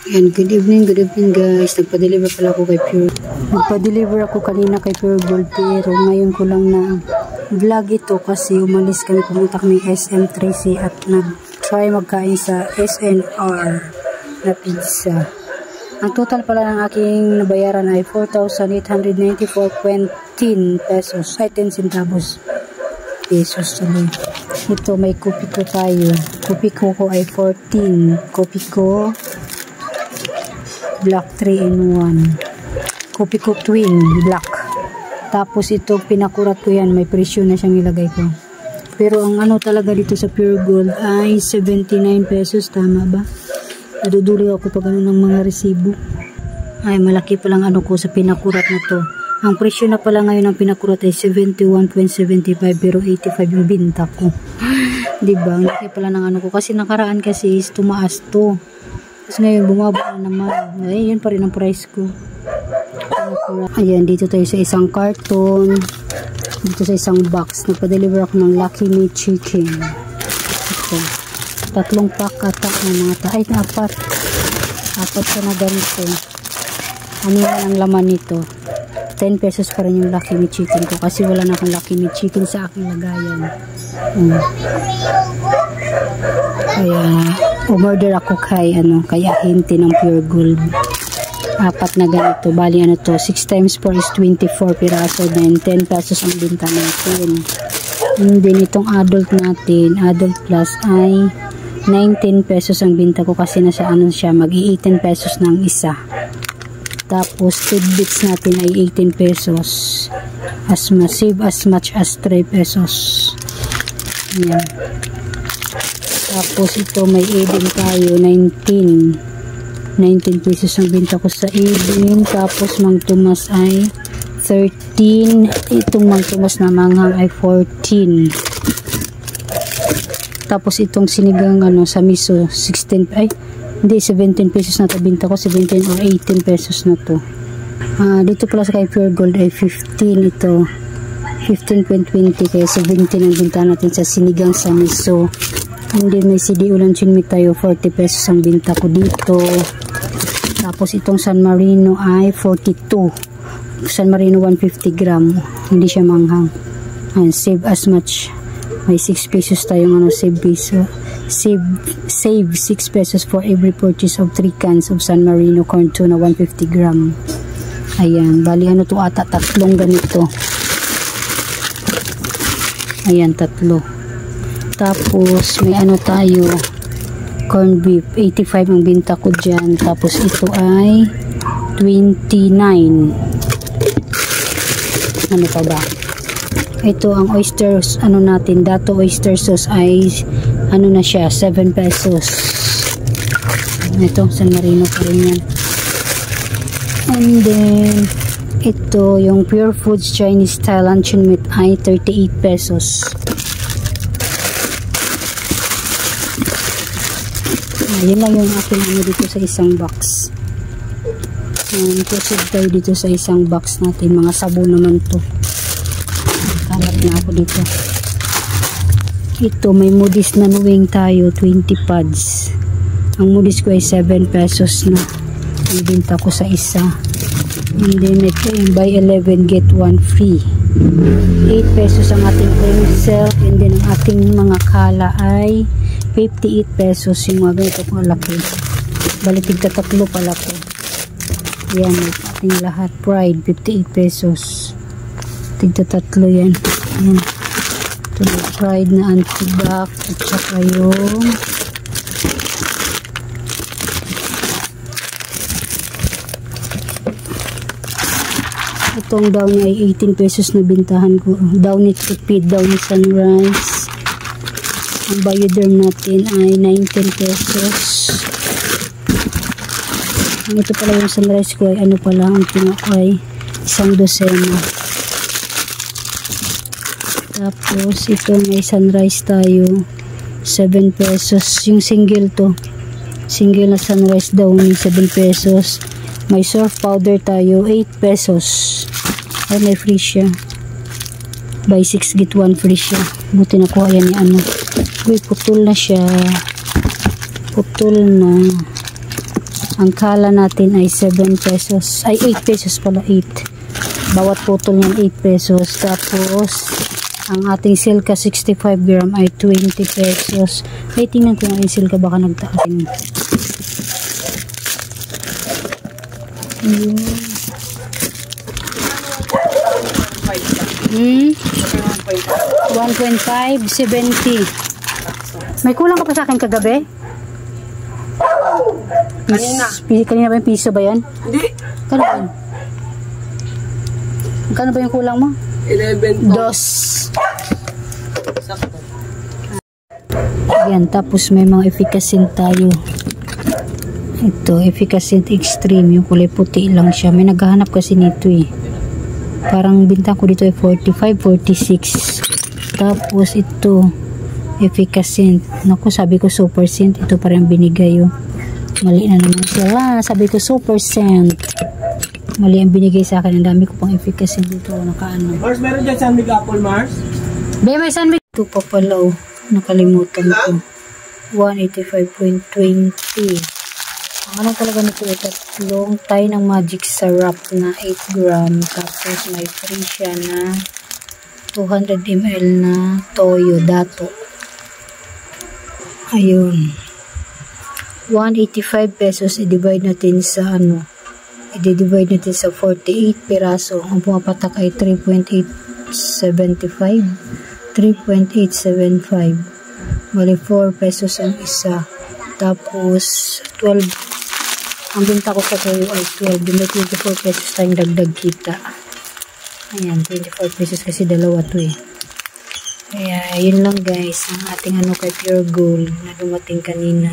And good evening guys. Nagpa-deliver pala ako kay Pure. Nagpa-deliver ako kanina kay Pure Gold, pero ngayon ko lang na vlog ito kasi umalis kami, pumunta kami SM3C at nag-try magkain sa SNR na pizza. Ang total pala ng aking nabayaran ay 4,894.10 pesos. Ay 10 centavos. Pesos tuloy. Ito may kopi ko tayo. Kopi ko ay 14. Kopi ko black 3 in 1. Kopi ko twin black. Tapos ito pinakurat ko yan. May presyo na siyang ilagay ko. Pero ang ano talaga dito sa Pure Gold ay 79 pesos. Tama ba? Nadudulo ako pag ano ng mga resibo. Ay malaki palang ano ko sa pinakurat na to. Ang presyo na pala ngayon ng pinakurat ay 71.75 pero 85 yung binta ko. Diba? Ang laki pala ng ano ko. Kasi nakaraan kasi is tumaas to. Tapos ngayon bumaba na naman. Ay yun pa rin ang price ko. Ayan, dito tayo sa isang carton. Dito sa isang box. Nagpa-deliver ako ng Lucky Me Chicken. Ito. 3 pack ata ng mga ay 4 ko na ganito. Ano ang laman nito? 10 pesos pa rin yung Lucky Me Chicken ko kasi wala na akong Lucky Me Chicken sa aking lagayan. Kaya umorder ako kay Hinti ng Pure Gold. 4 na ganito. Bali ano to, 6 times 4 is 24 piraso din. 10 pesos ang binta natin. And then itong adult natin, adult plus ay 19 pesos ang binta ko kasi nasa ano siya, mag-i-18 pesos ng isa. Tapos tidbits natin ay 18 pesos. Save as much as 3 pesos. Ayan. Tapos ito may Eden tayo, 19 pesos ang binta ko sa Eden. Tapos Mang Tomas ay 13. Itong Mang Tomas na manghang ay 14. Tapos itong sinigang sa miso 16 ay hindi 17 pesos na to binta ko, 17 or 18 pesos na to. Dito pala sa kay Pure Gold ay 15 ito. 15.20 kaya 17 ang binta natin sa sinigang sa miso. Hindi may CD ulan chinmit tayo, 40 pesos ang binta ko dito. Tapos itong San Marino ay 42. San Marino 150 gram. Hindi siya manghang. Save as much. May 6 pesos tayong save peso. Save 6 pesos for every purchase of 3 cans of San Marino corn tuna 150 gram. Ayan, bali to ata 3 ganito. Ayan, 3. Tapos may tayo corn beef 85 ang binta ko dyan. Tapos ito ay 29. Ano pa ba? Ito ang oysters natin, Dato oyster sauce ay na siya 7 pesos. Ito San Marino pa rin yan. And then ito yung Pure Foods Chinese style luncheon meat ay 38 pesos. Yun lang yung aking dito sa isang box. Proceed tayo dito sa isang box natin. Mga sabon naman to. Kalat na ako dito. Ito may Moody's na nuwing tayo 20 pads. Ang Moody's ko ay 7 pesos na. Ibinta ko sa isa. And then ito yung buy 11 get 1 free. 8 pesos ang ating cream silk. And then ang ating mga kala ay 58 pesos. Yung mga ganito kung laki. Balitig ka 3 pala ko. Yan ating lahat. Pride 58 pesos. Tigta 3 yan. Ayan. Ito na Pride na anti-bac at saka yung itong Downy ay 18 pesos na bintahan ko. Downy Tupid, Downy Sunrise. Ang Bioderm natin ay 19 pesos. Ito pala yung Sunrise ko ay pala ang tinga ko ay 1 dosena. Tapos ito may Sunrise tayo 7 pesos. Yung single to, single na Sunrise Downy 7 pesos. May surf powder tayo 8 pesos. Ay may free siya. Buy 6 get 1 free siya. Buti nakuha yan ni Uy, putol na siya. Putol na. Ang kala natin ay 7 pesos. Ay, 8 pesos pala, 8. Bawat putol niyan 8 pesos. Tapos, ang ating silka 65 gram ay 20 pesos. Ay, tingnan ko nga yung silka, baka nagtaas. Hmm. 1.5, 70. May kulang ka pa sa akin kagabi? Kanina ba yung piso ba yan? Hindi. Kano ba yung kulang mo? 11 Dos. Sakto. Ayan, tapos may mga efficacy tayo. Ito, efficacy extreme. Yung kulay puti lang siya. May naghahanap kasi nito eh. Parang bintang ko dito ay 45, 46. Tapos ito, efficacy. Naku, sabi ko super cent. Ito parang binigay yung mali na naman sila. Sabi ko super cent. Mali ang binigay sa akin. Ang dami ko pang efficacy dito. Nakaano. Mars, meron dyan San Mig Apple, Mars? Be, may San Mig. Ito pa pala oh. Nakalimutan ko. 185.20. Ang ano talaga nito ito? Tatlong tayo ng magic syrup na 8 gram. Tapos may free siya na 200 ml na toyo dato. Ayun. 185 pesos. I-divide natin sa ano. I-divide natin sa 48 piraso. Ang pumapatak ay 3.875. 3.875. Bali 4 pesos ang isa. Tapos 12. Ang binta ko sa toyo ay 12. May 24 pesos tayong dagdag kita. Ayan, 24 pesos kasi dalawa to eh. Kaya, yun lang guys, ang ating ano kay Pure Gold na dumating kanina.